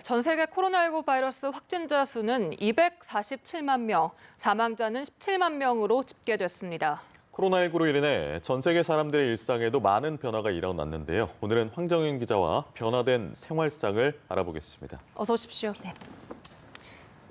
전 세계 코로나19 바이러스 확진자 수는 247만 명, 사망자는 17만 명으로 집계됐습니다. 코로나19로 인해 전 세계 사람들의 일상에도 많은 변화가 일어났는데요. 오늘은 황정윤 기자와 변화된 생활상을 알아보겠습니다. 어서 오십시오.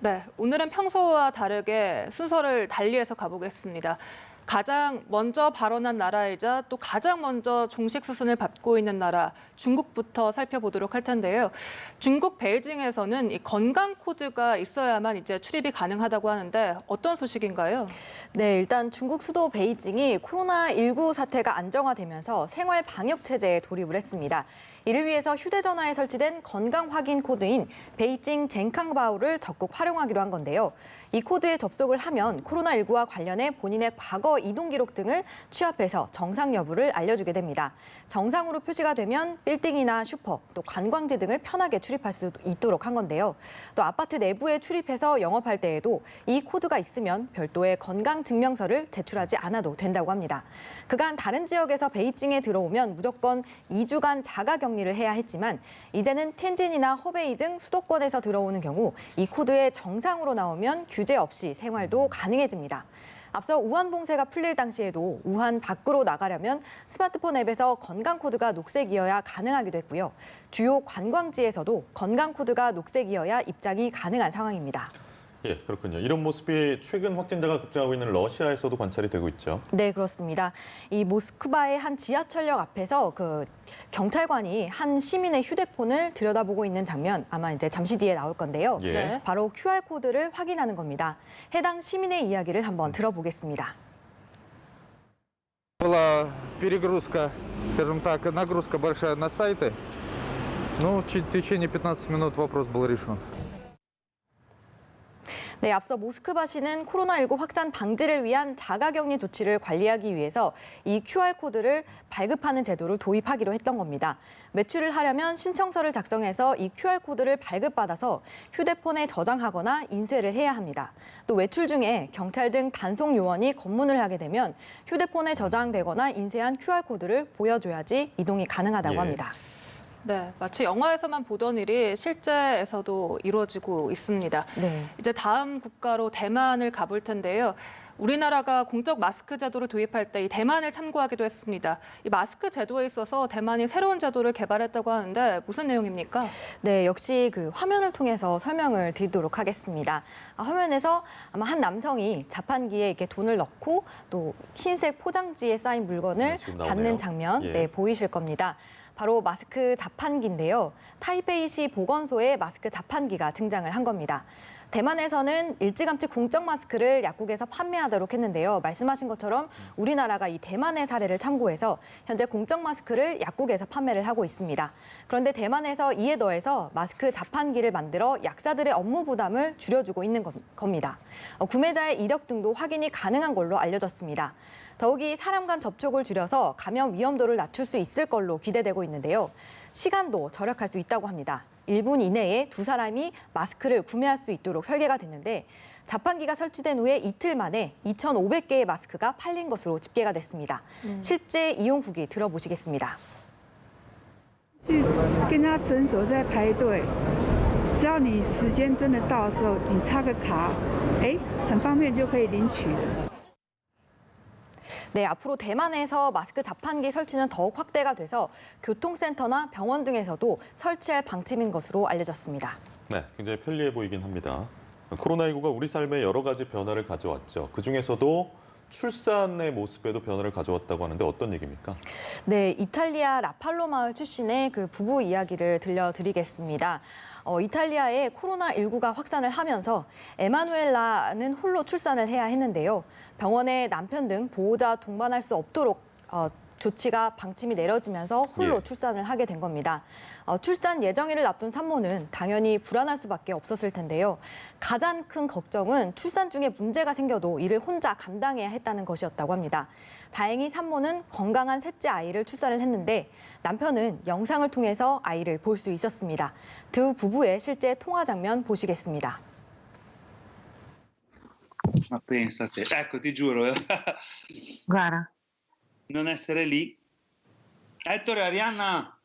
네, 오늘은 평소와 다르게 순서를 달리해서 가보겠습니다. 가장 먼저 발원한 나라이자 또 가장 먼저 종식 수순을 밟고 있는 나라 중국부터 살펴보도록 할 텐데요. 중국 베이징에서는 이 건강 코드가 있어야만 이제 출입이 가능하다고 하는데 어떤 소식인가요? 네, 일단 중국 수도 베이징이 코로나19 사태가 안정화되면서 생활 방역 체제에 돌입을 했습니다. 이를 위해서 휴대전화에 설치된 건강 확인 코드인 베이징 젠캉바오를 적극 활용하기로 한 건데요. 이 코드에 접속을 하면 코로나19와 관련해 본인의 과거 이동 기록 등을 취합해서 정상 여부를 알려주게 됩니다. 정상으로 표시가 되면 빌딩이나 슈퍼, 또 관광지 등을 편하게 출입할 수 있도록 한 건데요. 또 아파트 내부에 출입해서 영업할 때에도 이 코드가 있으면 별도의 건강증명서를 제출하지 않아도 된다고 합니다. 그간 다른 지역에서 베이징에 들어오면 무조건 2주간 자가격리를 해야 했지만 이제는 텐진이나 허베이 등 수도권에서 들어오는 경우 이 코드에 정상으로 나오면 규제 없이 생활도 가능해집니다. 앞서 우한 봉쇄가 풀릴 당시에도 우한 밖으로 나가려면 스마트폰 앱에서 건강 코드가 녹색이어야 가능하기도 했고요. 주요 관광지에서도 건강 코드가 녹색이어야 입장이 가능한 상황입니다. 예, 그렇군요. 이런 모습이 최근 확진자가 급증하고 있는 러시아에서도 관찰이 되고 있죠. 네, 그렇습니다. 이 모스크바의 한 지하철역 앞에서 경찰관이 한 시민의 휴대폰을 들여다보고 있는 장면 아마 이제 잠시 뒤에 나올 건데요. 예. 네. 바로 QR코드를 확인하는 겁니다. 해당 시민의 이야기를 한번 들어보겠습니다. Была перегрузка, скажем так, нагрузка большая на сайты. Ну, в течение 15 минут вопрос был решен. 네, 앞서 모스크바시는 코로나19 확산 방지를 위한 자가격리 조치를 관리하기 위해서 이 QR코드를 발급하는 제도를 도입하기로 했던 겁니다. 외출을 하려면 신청서를 작성해서 이 QR코드를 발급받아서 휴대폰에 저장하거나 인쇄를 해야 합니다. 또 외출 중에 경찰 등 단속 요원이 검문을 하게 되면 휴대폰에 저장되거나 인쇄한 QR코드를 보여줘야지 이동이 가능하다고 예. 합니다. 네, 마치 영화에서만 보던 일이 실제에서도 이루어지고 있습니다. 네. 이제 다음 국가로 대만을 가볼 텐데요. 우리나라가 공적 마스크 제도를 도입할 때 이 대만을 참고하기도 했습니다. 이 마스크 제도에 있어서 대만이 새로운 제도를 개발했다고 하는데 무슨 내용입니까? 네, 역시 화면을 통해서 설명을 드리도록 하겠습니다. 화면에서 아마 한 남성이 자판기에 이렇게 돈을 넣고 또 흰색 포장지에 쌓인 물건을 지금 나오네요. 받는 장면 예. 네, 보이실 겁니다. 바로 마스크 자판기인데요. 타이페이시 보건소에 마스크 자판기가 등장을 한 겁니다. 대만에서는 일찌감치 공적 마스크를 약국에서 판매하도록 했는데요. 말씀하신 것처럼 우리나라가 이 대만의 사례를 참고해서 현재 공적 마스크를 약국에서 판매를 하고 있습니다. 그런데 대만에서 이에 더해서 마스크 자판기를 만들어 약사들의 업무 부담을 줄여주고 있는 겁니다. 구매자의 이력 등도 확인이 가능한 걸로 알려졌습니다. 더욱이 사람 간 접촉을 줄여서 감염 위험도를 낮출 수 있을 걸로 기대되고 있는데요. 시간도 절약할 수 있다고 합니다. 1분 이내에 두 사람이 마스크를 구매할 수 있도록 설계가 됐는데 자판기가 설치된 후에 이틀 만에 2,500개의 마스크가 팔린 것으로 집계가 됐습니다. 실제 이용 후기 들어보시겠습니다. 跟他诊所在排队，只要你时间真的到的时候，你插个卡，很方便就可以领取了。 네, 앞으로 대만에서 마스크 자판기 설치는 더욱 확대가 돼서 교통센터나 병원 등에서도 설치할 방침인 것으로 알려졌습니다. 네, 굉장히 편리해 보이긴 합니다. 코로나19가 우리 삶에 여러 가지 변화를 가져왔죠. 그중에서도 출산의 모습에도 변화를 가져왔다고 하는데 어떤 얘기입니까? 네, 이탈리아 라팔로 마을 출신의 부부 이야기를 들려드리겠습니다. 이탈리아에 코로나19가 확산을 하면서 에마누엘라는 홀로 출산을 해야 했는데요. 병원에 남편 등 보호자 동반할 수 없도록 조치가 방침이 내려지면서 홀로 예. 출산을 하게 된 겁니다. 출산 예정일을 앞둔 산모는 당연히 불안할 수밖에 없었을 텐데요. 가장 큰 걱정은 출산 중에 문제가 생겨도 이를 혼자 감당해야 했다는 것이었다고 합니다. 다행히 산모는 건강한 셋째 아이를 출산을 했는데 남편은 영상을 통해서 아이를 볼 수 있었습니다. 두 부부의 실제 통화 장면 보시겠습니다. Ma pensate, ecco, ti giuro, Guarda, non essere lì. Ettore, Arianna,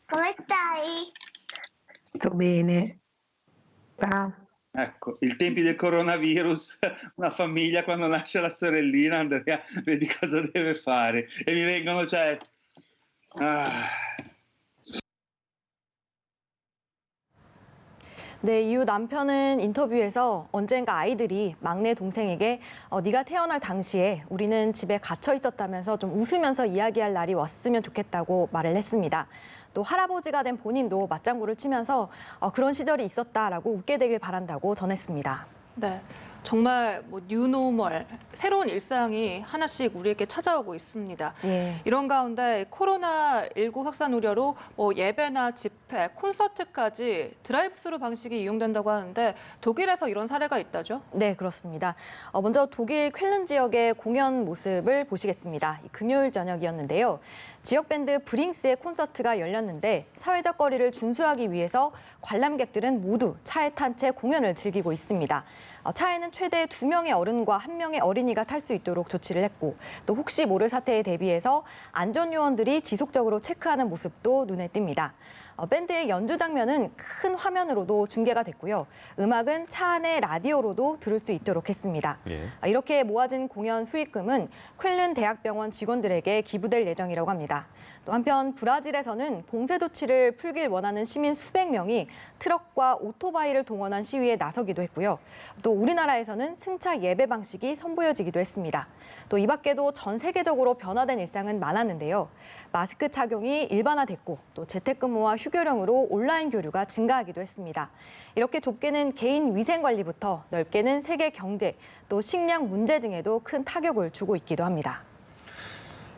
Come stai? Sto bene. Ciao. Ecco, i tempi del coronavirus, una famiglia quando nasce la sorellina, Andrea, vedi cosa deve fare. E mi vengono, cioè... 네, 이후 남편은 인터뷰에서 언젠가 아이들이 막내 동생에게 네가 태어날 당시에 우리는 집에 갇혀 있었다면서 좀 웃으면서 이야기할 날이 왔으면 좋겠다고 말을 했습니다. 또 할아버지가 된 본인도 맞장구를 치면서 그런 시절이 있었다라고 웃게 되길 바란다고 전했습니다. 네, 정말 뭐 뉴노멀, 새로운 일상이 하나씩 우리에게 찾아오고 있습니다. 예. 이런 가운데 코로나19 확산 우려로 뭐 예배나 집회, 콘서트까지 드라이브스루 방식이 이용된다고 하는데 독일에서 이런 사례가 있다죠? 네, 그렇습니다. 먼저 독일 쾰른 지역의 공연 모습을 보시겠습니다. 금요일 저녁이었는데요. 지역 밴드 브링스의 콘서트가 열렸는데 사회적 거리를 준수하기 위해서 관람객들은 모두 차에 탄 채 공연을 즐기고 있습니다. 차에는 최대 2명의 어른과 1명의 어린이가 탈 수 있도록 조치를 했고 또 혹시 모를 사태에 대비해서 안전요원들이 지속적으로 체크하는 모습도 눈에 띕니다. 밴드의 연주 장면은 큰 화면으로도 중계가 됐고요. 음악은 차 안의 라디오로도 들을 수 있도록 했습니다. 예. 이렇게 모아진 공연 수익금은 쾰른 대학병원 직원들에게 기부될 예정이라고 합니다. 또 한편 브라질에서는 봉쇄 조치를 풀길 원하는 시민 수백 명이 트럭과 오토바이를 동원한 시위에 나서기도 했고요. 또 우리나라에서는 승차 예배 방식이 선보여지기도 했습니다. 또 이 밖에도 전 세계적으로 변화된 일상은 많았는데요. 마스크 착용이 일반화됐고 또 재택근무와 휴교령으로 온라인 교류가 증가하기도 했습니다. 이렇게 좁게는 개인 위생 관리부터 넓게는 세계 경제, 또 식량 문제 등에도 큰 타격을 주고 있기도 합니다.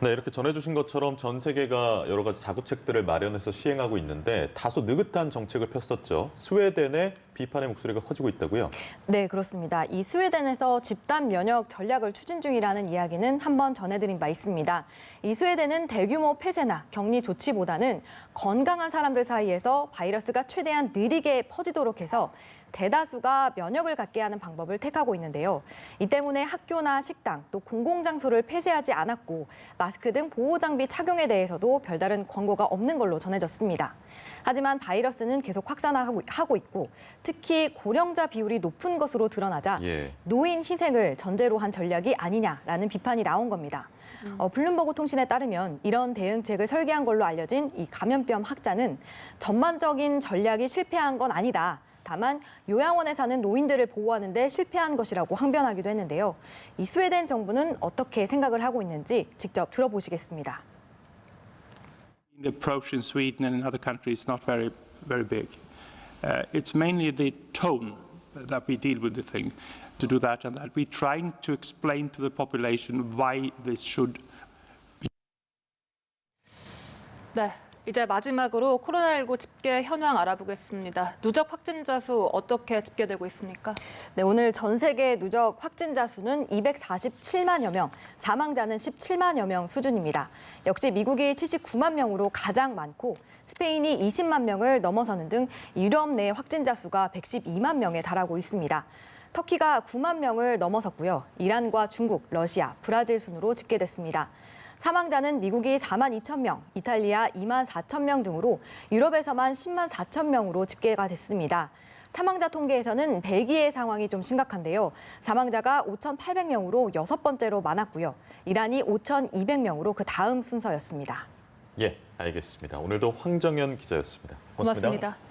네, 이렇게 전해주신 것처럼 전 세계가 여러 가지 자구책들을 마련해서 시행하고 있는데 다소 느긋한 정책을 폈었죠. 스웨덴의 비판의 목소리가 커지고 있다고요? 네, 그렇습니다. 이 스웨덴에서 집단 면역 전략을 추진 중이라는 이야기는 한번 전해드린 바 있습니다. 이 스웨덴은 대규모 폐쇄나 격리 조치보다는 건강한 사람들 사이에서 바이러스가 최대한 느리게 퍼지도록 해서 대다수가 면역을 갖게 하는 방법을 택하고 있는데요. 이 때문에 학교나 식당, 또 공공장소를 폐쇄하지 않았고 마스크 등 보호장비 착용에 대해서도 별다른 권고가 없는 걸로 전해졌습니다. 하지만 바이러스는 계속 확산하고 있고 특히 고령자 비율이 높은 것으로 드러나자 예. 노인 희생을 전제로 한 전략이 아니냐라는 비판이 나온 겁니다. 블룸버그 통신에 따르면 이런 대응책을 설계한 걸로 알려진 이 감염병 학자는 전반적인 전략이 실패한 건 아니다. 다만 요양원에 사는 노인들을 보호하는 데 실패한 것이라고 항변하기도 했는데요. 이 스웨덴 정부는 어떻게 생각을 하고 있는지 직접 들어보시겠습니다. The approach in Sweden and in other countries is not very big. It's mainly the tone that we deal with the thing to do that, and that we're trying to explain to the population why this should be. 네, 이제 마지막으로 코로나19 집계 현황 알아보겠습니다. 누적 확진자 수 어떻게 집계되고 있습니까? 네, 오늘 전 세계 누적 확진자 수는 247만여 명, 사망자는 17만여 명 수준입니다. 역시 미국이 79만 명으로 가장 많고 스페인이 20만 명을 넘어서는 등 유럽 내 확진자 수가 112만 명에 달하고 있습니다. 터키가 9만 명을 넘어섰고요. 이란과 중국, 러시아, 브라질 순으로 집계됐습니다. 사망자는 미국이 4만 2천 명, 이탈리아 2만 4천 명 등으로 유럽에서만 10만 4천 명으로 집계가 됐습니다. 사망자 통계에서는 벨기에의 상황이 좀 심각한데요. 사망자가 5,800명으로 6번째로 많았고요. 이란이 5,200명으로 그 다음 순서였습니다. 예, 알겠습니다. 오늘도 황정연 기자였습니다. 고맙습니다. 고맙습니다.